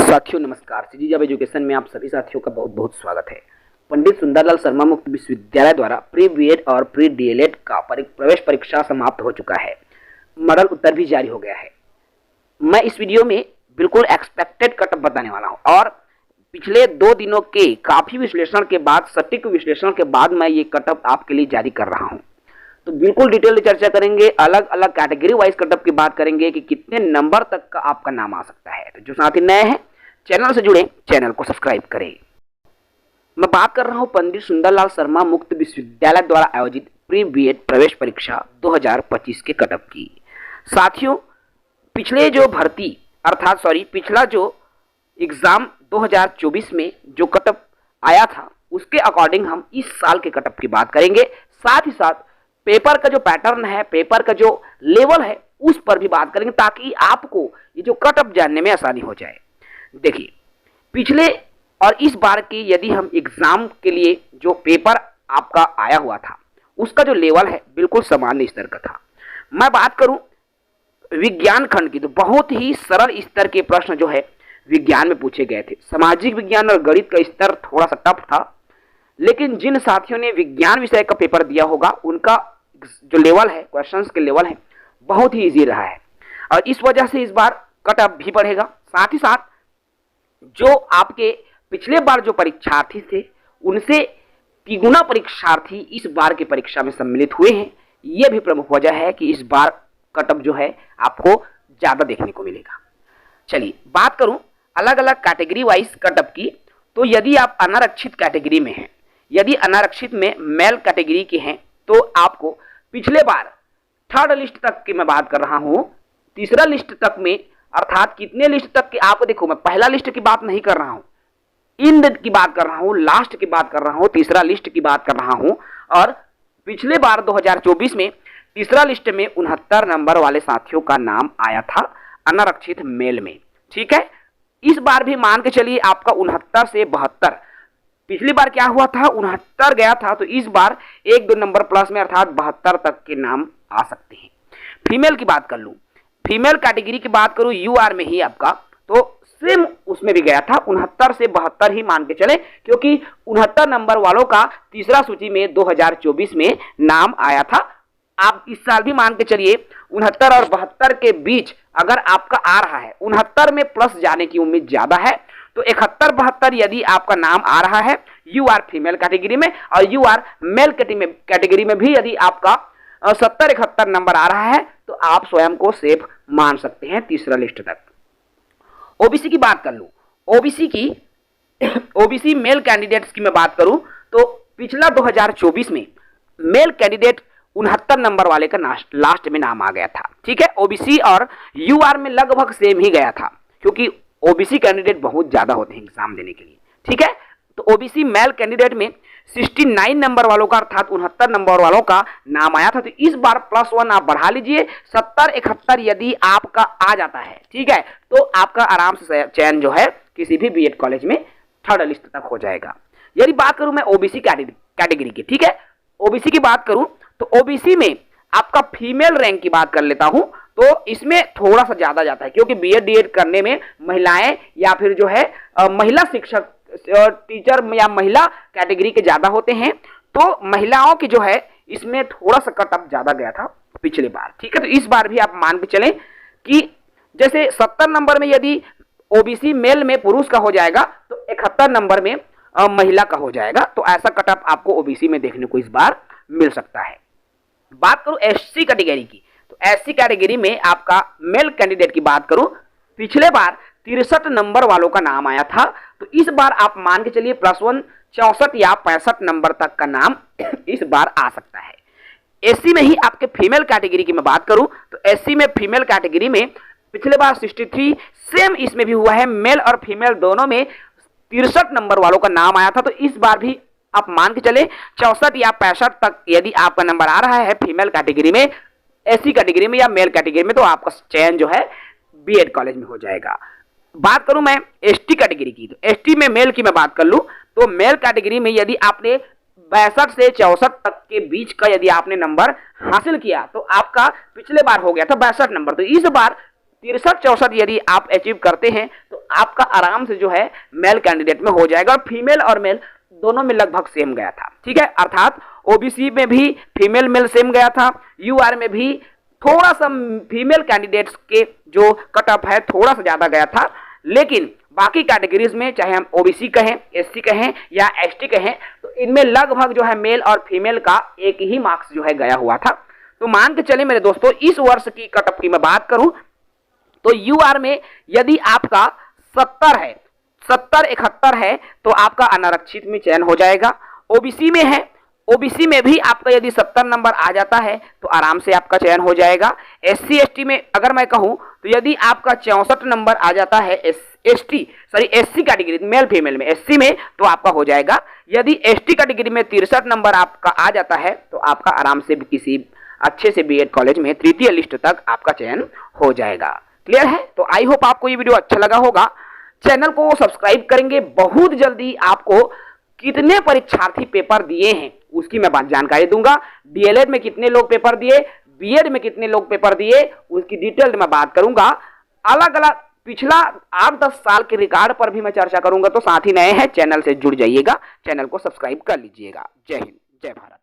साथियों नमस्कार। CG job education में आप सभी साथियों का बहुत बहुत स्वागत है। पंडित सुंदरलाल शर्मा मुक्त विश्वविद्यालय द्वारा प्री बीएड और प्री डीएलएड का प्रवेश परीक्षा समाप्त हो चुका है। मॉडल उत्तर भी जारी हो गया है। मैं इस वीडियो में बिल्कुल एक्सपेक्टेड कटअप बताने वाला हूं और पिछले 2 दिनों के काफी विश्लेषण के बाद, सटीक विश्लेषण के बाद मैं ये कटअप आपके लिए जारी कर रहा हूं। तो बिल्कुल डिटेल चर्चा करेंगे, अलग अलग कैटेगरी वाइज कटअप की बात करेंगे कि कितने नंबर तक का आपका नाम आ सकता है। तो जो साथी नए हैं चैनल से जुड़े, चैनल को सब्सक्राइब करें। मैं बात कर रहा हूं पंडित सुंदरलाल शर्मा मुक्त विश्वविद्यालय द्वारा आयोजित प्री बीएड प्रवेश परीक्षा 2025 के कटअप की। साथियों पिछले जो भर्ती पिछला जो एग्जाम 2024 में जो कटअप आया था उसके अकॉर्डिंग हम इस साल के कटअप की बात करेंगे। साथ ही साथ पेपर का जो पैटर्न है, पेपर का जो लेवल है उस पर भी बात करेंगे ताकि आपको ये जो कटअप जानने में आसानी हो जाए। देखिए पिछले और इस बार की यदि हम एग्जाम के लिए जो पेपर आपका आया हुआ था उसका जो लेवल है बिल्कुल सामान्य स्तर का था। मैं बात करूं विज्ञान खंड की तो बहुत ही सरल स्तर के प्रश्न जो है विज्ञान में पूछे गए थे। सामाजिक विज्ञान और गणित का स्तर थोड़ा सा टफ था, लेकिन जिन साथियों ने विज्ञान विषय का पेपर दिया होगा उनका जो लेवल है, क्वेश्चंस के लेवल है, बहुत ही इजी रहा है और इस वजह से इस बार कटअप भी बढ़ेगा। साथ ही साथ जो आपके पिछले बार जो परीक्षार्थी थे उनसे तिगुना परीक्षार्थी इस बार की परीक्षा में सम्मिलित हुए हैं। यह भी प्रमुख वजह है कि इस बार कटअप जो है आपको ज्यादा देखने को मिलेगा। चलिए बात करूं अलग अलग कैटेगरी वाइज कटअप की, तो यदि आप अनारक्षित कैटेगरी में हैं, यदि अनारक्षित में मेल कैटेगरी के हैं तो आपको पिछले बार थर्ड लिस्ट तक की मैं बात कर रहा हूं, तीसरा लिस्ट तक में, अर्थात कितने लिस्ट तक की आपको, देखो मैं पहला लिस्ट की बात नहीं कर रहा हूं, इंड की बात कर रहा हूं, लास्ट की बात कर रहा हूं, तीसरा लिस्ट की बात कर रहा हूं। और पिछले बार 2024 में तीसरा लिस्ट में 69 नंबर वाले साथियों का नाम आया था अनारक्षित मेल में। ठीक है, इस बार भी मान के चलिए आपका 69 से 72, पिछली बार क्या हुआ था 69 गया था, तो इस बार 1-2 नंबर प्लस में अर्थात 72 तक के नाम आ सकते हैं। फीमेल की बात कर लूं, फीमेल कैटेगरी की बात करूं यूआर में ही आपका, तो सेम उसमें भी गया था 69 से 72 ही मान के चले, क्योंकि 69 नंबर वालों का तीसरा सूची में 2024 में नाम आया था। आप इस साल भी मान के चलिए 69 और 72 के बीच अगर आपका आ रहा है, 69 में प्लस जाने की उम्मीद ज्यादा है, तो 71-72 यदि आपका नाम आ रहा है यूआर फीमेल कैटेगरी में और यूआर मेल कैटेगरी में भी यदि आपका 70-71 नंबर आ रहा है तो आप स्वयं को सेफ मान सकते हैं तीसरा लिस्ट तक। ओबीसी की बात कर लूं, ओबीसी मेल कैंडिडेट्स की मैं बात करूं तो पिछला 2024 में मेल कैंडिडेट 69 नंबर वाले का लास्ट में नाम आ गया था। ठीक है, ओबीसी और यूआर में लगभग सेम ही गया था क्योंकि ओबीसी कैंडिडेट बहुत ज्यादा होते हैं एग्जाम देने के लिए। ठीक है, तो ओबीसी मेल कैंडिडेट में 69 नंबर वालों का अर्थात 69 नंबर वालों का नाम आया था, तो इस बार +1 आप बढ़ा लीजिए, 70-71 यदि आपका आ जाता है, ठीक है, तो आपका आराम से चयन जो है किसी भी बीएड कॉलेज में थर्ड लिस्ट तक हो जाएगा। यदि बात करूं मैं ओबीसी कैटेगरी की, ठीक है, ओबीसी की बात करूं तो ओबीसी में आपका फीमेल रैंक की बात कर लेता हूं तो इसमें थोड़ा सा ज्यादा जाता है क्योंकि बीएड डीएड करने में महिलाएं या फिर जो है महिला शिक्षक टीचर या महिला कैटेगरी के ज्यादा होते हैं, तो महिलाओं की जो है इसमें थोड़ा सा कटअप ज्यादा गया था पिछली बार। ठीक है, तो इस बार भी आप मान के चलें कि जैसे 70 नंबर में यदि ओबीसी मेल में पुरुष का हो जाएगा तो 71 नंबर में महिला का हो जाएगा, तो ऐसा कटअप आपको ओबीसी में देखने को इस बार मिल सकता है। बात करूं एससी कैटेगरी की, तो एससी कैटेगरी में आपका मेल कैंडिडेट की बात करूं, पिछले बार 63 नंबर वालों का नाम आया था, तो इस बार आप मान के चलिए +1 64 या 65 नंबर तक का नाम इस बार आ सकता है। एससी में ही आपके फीमेल कैटेगरी की मैं बात करूं तो एससी में फीमेल कैटेगरी में पिछले बार 63 सेम इसमें भी हुआ है, मेल और फीमेल दोनों में 63 नंबर वालों का नाम आया था, तो इस बार भी आप मान के चले 64 या 65 तक यदि आपका नंबर आ रहा है फीमेल कैटेगरी में, एससी कैटेगरी में या मेल कैटेगरी में, तो आपका चयन जो है बीएड कॉलेज में हो जाएगा। बात करूं मैं एसटी कैटेगरी की, तो एसटी में मेल की मैं बात कर लूं तो मेल कैटेगरी में यदि आपने 62 से 64 तक के बीच का यदि आपने नंबर हासिल किया तो आपका पिछले बार हो गया था 62 नंबर, तो इस बार 63-64 यदि आप अचीव करते हैं तो आपका आराम से जो है मेल कैंडिडेट में हो जाएगा। और फीमेल और मेल दोनों में लगभग सेम गया था, ठीक है। अर्थात ओबीसी में भी फीमेल मेल सेम गया था, यूआर में भी थोड़ा सा फीमेल कैंडिडेट्स के जो कट ऑफ है थोड़ा सा ज्यादा गया था, लेकिन बाकी कैटेगरीज में चाहे हम ओबीसी कहें, एससी कहें या एसटी कहें, तो इनमें लगभग जो है मेल और फीमेल का एक ही मार्क्स जो है गया हुआ था। तो मान के चले मेरे दोस्तों, इस वर्ष की कट ऑफ की मैं बात करूं तो यूआर में यदि आपका 70 है, 70-71 है तो आपका अनारक्षित में चयन हो जाएगा। ओबीसी में है, ओबीसी में भी आपका यदि 70 नंबर आ जाता है तो आराम से आपका चयन हो जाएगा। एससी एसटी में अगर मैं कहूं तो यदि आपका 64 नंबर आ जाता है एससी कैटेगरी मेल फीमेल में, एससी में तो आपका हो जाएगा। यदि एसटी कैटेगरी में 63 नंबर आपका आ जाता है तो आपका आराम से किसी अच्छे से बीएड कॉलेज में तृतीय लिस्ट तक आपका चयन हो जाएगा। क्लियर है? तो आई होप आपको ये वीडियो अच्छा लगा होगा। चैनल को सब्सक्राइब करेंगे। बहुत जल्दी आपको कितने परीक्षार्थी पेपर दिए हैं उसकी मैं जानकारी दूंगा। डीएलएड में कितने लोग पेपर दिए, बीएड में कितने लोग पेपर दिए, उसकी डिटेल में बात करूंगा। अलग अलग पिछला 8-10 साल के रिकॉर्ड पर भी मैं चर्चा करूंगा। तो साथ ही नए हैं चैनल से जुड़ जाइएगा, चैनल को सब्सक्राइब कर लीजिएगा। जय हिंद, जय भारत।